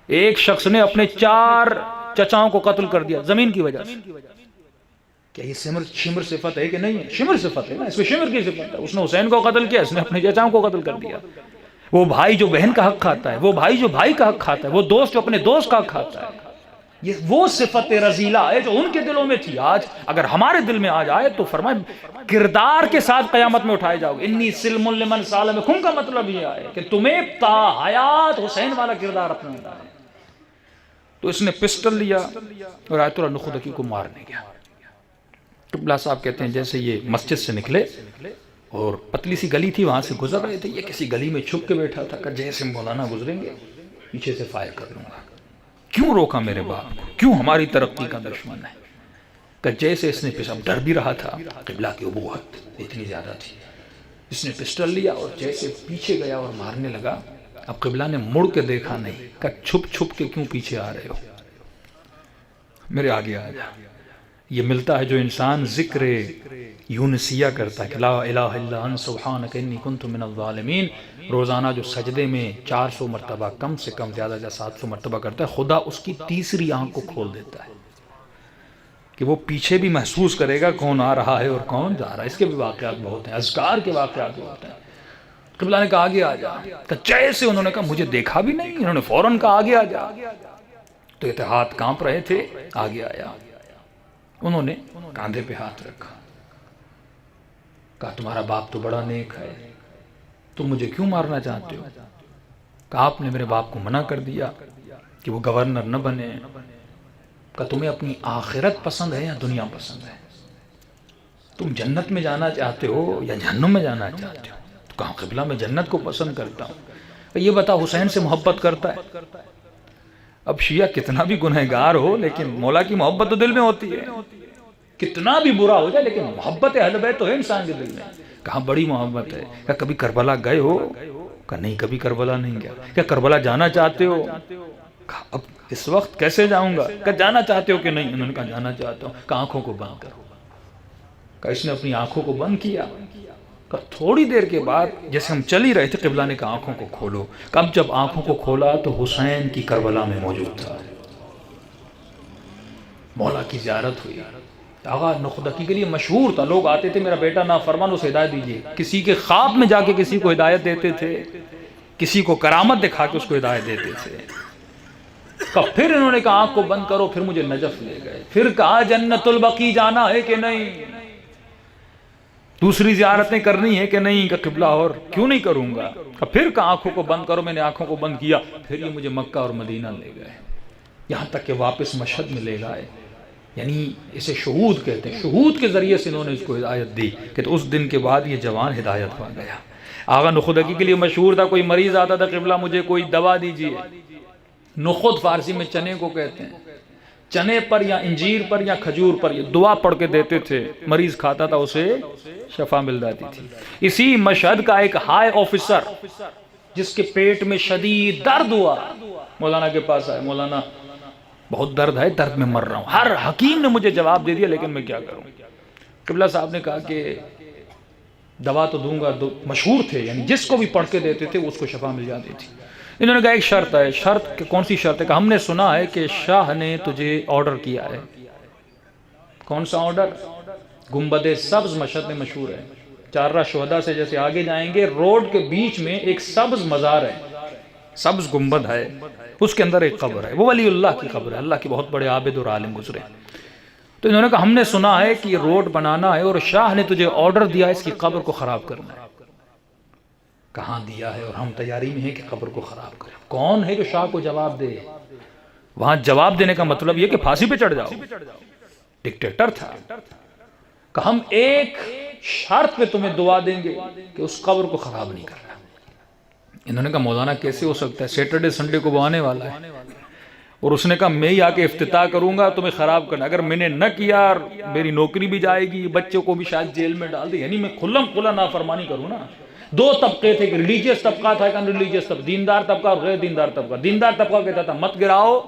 ایک شخص نے اپنے 4 چچاؤں کو قتل کر دیا زمین کی وجہ سے. کیا یہ شمر صفت ہے کہ نہیں ہے؟ شمر صفت ہے نا، اس میں شمر کی صفت ہے. اس نے حسین کو قتل کیا، اس نے اپنے چچاؤں کو قتل کر دیا. وہ بھائی جو بہن کا حق کھاتا ہے، وہ بھائی جو بھائی کا حق کھاتا ہے، وہ دوست جو اپنے دوست کا حق کھاتا ہے، یہ وہ صفت رذیلہ ہے جو ان کے دلوں میں تھی. آج اگر ہمارے دل میں آ جائے تو فرمائے کردار کے ساتھ قیامت میں اٹھائے جاؤ گے. انی سلم لمن سالمکم کا مطلب یہ ہے کہ تمہیں تا حیات حسین والا کردار اپنا ہے. تو اس نے پسٹل لیا اور آیت اللہ نخدکی کو مارنے گیا. قبلہ صاحب کہتے ہیں جیسے یہ مسجد سے نکلے اور پتلی سی گلی تھی، وہاں سے گزر رہے تھے، یہ کسی گلی میں چھپ کے بیٹھا تھا کہ جیسے مولانا گزریں گے پیچھے سے فائر کر لوں گا. کیوں روکا میرے باپ کو؟ کیوں ہماری ترقی کا دشمن ہے؟ کہ جیسے اس نے اب ڈر بھی رہا تھا، قبلہ کی ابوت اتنی زیادہ تھی. اس نے پسٹل لیا اور جیسے پیچھے گیا اور مارنے لگا. اب قبلہ نے مڑ کے دیکھا نہیں کہ چھپ چھپ کے کیوں پیچھے آ رہے ہو، میرے آگے آ جا. یہ ملتا ہے جو انسان ذکر یونسیہ کرتا ہے کہ لا الہ الا انت سبحانک انی کنت من الظالمین. روزانہ جو سجدے میں 400 مرتبہ کم سے کم زیادہ 700 مرتبہ کرتا ہے، خدا اس کی تیسری آنکھ کو کھول دیتا ہے کہ وہ پیچھے بھی محسوس کرے گا کون آ رہا ہے اور کون جا رہا ہے. اس کے بھی واقعات بہت ہیں، اذکار کے واقعات بہت ہیں. قبلہ نے کہا آگے آ جا. کہ جیسے انہوں نے کہا مجھے دیکھا بھی نہیں، انہوں نے فوراً کہا آگے آ جا. تو یہ ہاتھ کانپ رہے تھے، آگے آیا. انہوں نے کاندھے پہ ہاتھ رکھا، کہا تمہارا باپ تو بڑا نیک ہے، تم مجھے کیوں مارنا چاہتے ہو؟ کہا آپ نے میرے باپ کو منع کر دیا کہ وہ گورنر نہ بنے. کہا تمہیں اپنی آخرت پسند ہے یا دنیا پسند ہے؟ تم جنت میں جانا چاہتے ہو یا جہنم میں جانا چاہتے ہو؟ تو کہا قبلہ میں جنت کو پسند کرتا ہوں. یہ بتا حسین سے محبت کرتا ہے؟ اب شیعہ کتنا بھی گنہگار ہو لیکن مولا کی محبت تو دل میں ہوتی ہے، کتنا بھی برا ہو جائے لیکن محبت اہل بیت تو ہے انسان کے دل میں. کہاں بڑی محبت ہے. کہا کبھی کربلا گئے ہو؟ کہا نہیں کبھی کربلا نہیں گیا. کیا کربلا جانا چاہتے ہو؟ کہا اب اس وقت کیسے جاؤں گا؟ کہا جانا چاہتے ہو کہ نہیں؟ انہوں نے کہا جانا چاہتا ہوں. کہا آنکھوں کو بند کرو. کہا اس نے اپنی آنکھوں کو بند کیا. کہا تھوڑی دیر کے بعد جیسے ہم چل ہی رہے تھے قبلہ نے کہا آنکھوں کو کھولو. کہا اب جب آنکھوں کو کھولا تو حسین کی کربلا میں موجود تھا. مولا کی زیارت ہوئی. آغا نخدکی کے لیے مشہور تھا، لوگ آتے تھے میرا بیٹا نافرمان اسے ہدایت دیجیے. کسی کے خواب میں جا کے کسی کو ہدایت دیتے تھے، کسی کو کرامت دکھا کے اس کو ہدایت دیتے تھے. پھر انہوں نے کہا آنکھ کو بند کرو. پھر مجھے نجف لے گئے. پھر کہا جنت البقیع جانا ہے کہ نہیں، دوسری زیارتیں کرنی ہے کہ نہیں؟ کہ قبلہ اور کیوں نہیں کروں گا. پھر کہا آنکھوں کو بند کرو. میں نے آنکھوں کو بند کیا. پھر یہ مجھے مکہ اور مدینہ لے گئے، یہاں تک کہ واپس مشہد میں لے گئے. یعنی اسے شہود کہتے ہیں. شہود کے ذریعے سے انہوں نے اس کو ہدایت دی کہ تو اس دن کے بعد یہ جوان ہدایت پا گیا. آغا نخدکی کے لیے مشہور تھا، کوئی مریض آتا تھا قبلہ مجھے کوئی دوا دیجیے. نخود فارسی میں چنے کو کہتے ہیں. چنے پر یا انجیر پر یا کھجور پر یہ دعا پڑھ کے دیتے تھے، مریض کھاتا تھا اسے شفا مل جاتی تھی. اسی مشہد کا ایک ہائی آفیسر جس کے پیٹ میں شدید درد ہوا مولانا کے پاس آئے. مولانا بہت درد ہے، درد میں مر رہا ہوں. ہر حکیم نے مجھے جواب دے دیا لیکن میں کیا کروں. قبلہ صاحب نے کہا کہ دوا تو دوں گا. مشہور تھے، یعنی جس کو بھی پڑھ کے دیتے تھے اس کو شفا مل جاتی تھی. انہوں نے کہا ایک شرط ہے. شرط کہ کون سی شرط ہے؟ کہ ہم نے سنا ہے کہ شاہ نے تجھے آرڈر کیا ہے. کون سا آرڈر؟ گنبد سبز مشہد میں مشہور ہے. چارہ شہداء سے جیسے آگے جائیں گے روڈ کے بیچ میں ایک سبز مزار ہے، سبز گنبد ہے، اس کے اندر ایک قبر ہے. وہ ولی اللہ کی قبر ہے، اللہ کے بہت بڑے عابد اور عالم گزرے. تو انہوں نے کہا ہم نے سنا ہے کہ یہ روڈ بنانا ہے اور شاہ نے تجھے آرڈر دیا ہے اس کی قبر کو خراب کرنا ہے. کہاں دیا ہے؟ اور ہم تیاری میں ہیں کہ قبر کو خراب کریں. کون ہے جو شاہ کو جواب دے؟ وہاں جواب دینے کا مطلب یہ کہ پھانسی پہ چڑھ جاؤ. ڈکٹیٹر تھا. کہ ہم ایک شرط پہ تمہیں دعا دیں گے کہ اس قبر کو خراب نہیں کرنا. انہوں نے کہا مولانا کیسے ہو سکتا ہے، سیٹرڈے سنڈے کو وہ آنے والا ہے. اور اس نے کہا میں ہی آ کے افتتاح کروں گا تمہیں خراب کرنا. اگر میں نے نہ کیا میری نوکری بھی جائے گی، بچوں کو بھی شاید جیل میں ڈال دے. یعنی میں کھلم کھلا نافرمانی کروں نا. دو طبقے تھے، ایک ریلیجیس طبقہ تھا، ایک ان ریلیجیس طبقہ، دیندار طبقہ اور غیر دیندار طبقہ۔ دیندار طبقہ کہتا تھا مت گراؤ،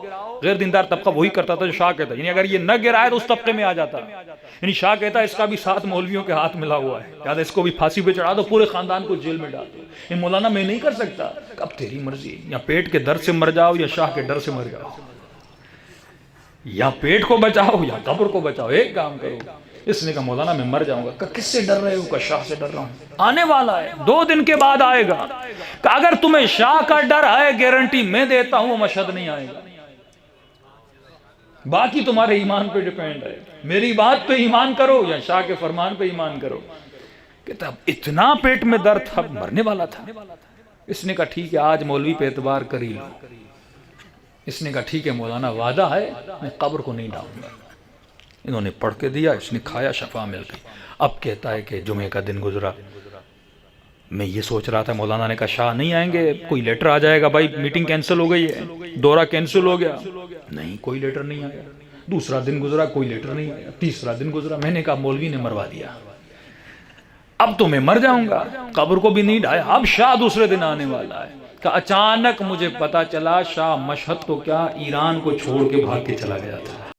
غیر دیندار طبقہ وہی کرتا تھا جو شاہ کہتا، یعنی اگر یہ نہ گرائے تو اس طبقے میں آ جاتا، یعنی شاہ کہتا اس کا بھی 7 مولویوں کے ہاتھ ملا ہوا ہے، لہٰذا اس کو بھی پھانسی پہ چڑھا دو، پورے خاندان کو جیل میں ڈال دو۔ یہ مولانا میں نہیں کر سکتا، اب تیری مرضی، یا پیٹ کے درد سے مر جاؤ یا شاہ کے ڈر سے مر جاؤ، یا پیٹ کو بچاؤ یا قبر کو بچاؤ، ایک کام کرو۔ اس نے کہا مولانا میں مر جاؤں گا۔ کہا کس سے ڈر رہے ہو؟ کہا شاہ سے ڈر رہا ہوں، آنے والا ہے 2 دن کے بعد آئے گا۔ کہا اگر تمہیں شاہ کا ڈر ہے گارنٹی میں دیتا ہوں وہ مشہد نہیں آئے گا، باقی تمہارے ایمان پہ ڈیپینڈ ہے، میری بات پہ ایمان کرو یا شاہ کے فرمان پہ ایمان کرو۔ کہتا اب اتنا پیٹ میں درد تھا، مرنے والا تھا۔ اس نے کہا ٹھیک ہے آج مولوی پہ اعتبار کر ہی لو۔ اس نے کہا ٹھیک ہے مولانا وعدہ ہے میں قبر کو نہیں ڈالوں گا۔ انہوں نے پڑھ کے دیا، اس نے کھایا، شفا مل گئی۔ اب کہتا ہے کہ جمعے کا دن گزرا، میں یہ سوچ رہا تھا مولانا نے کہا شاہ نہیں آئیں گے، کوئی لیٹر آ جائے گا، بھائی میٹنگ کینسل ہو گئی ہے، دورہ کینسل ہو گیا، نہیں کوئی لیٹر نہیں آیا۔ دوسرا دن گزرا، کوئی لیٹر نہیں آیا، تیسرا دن گزرا، میں نے کہا مولوی نے مروا دیا، اب تو میں مر جاؤں گا، قبر کو بھی نہیں ڈھایا، اب شاہ دوسرے دن آنے والا ہے۔ کہ اچانک مجھے پتا چلا شاہ مشہد تو کیا ایران کو چھوڑ کے بھاگ کے چلا گیا تھا۔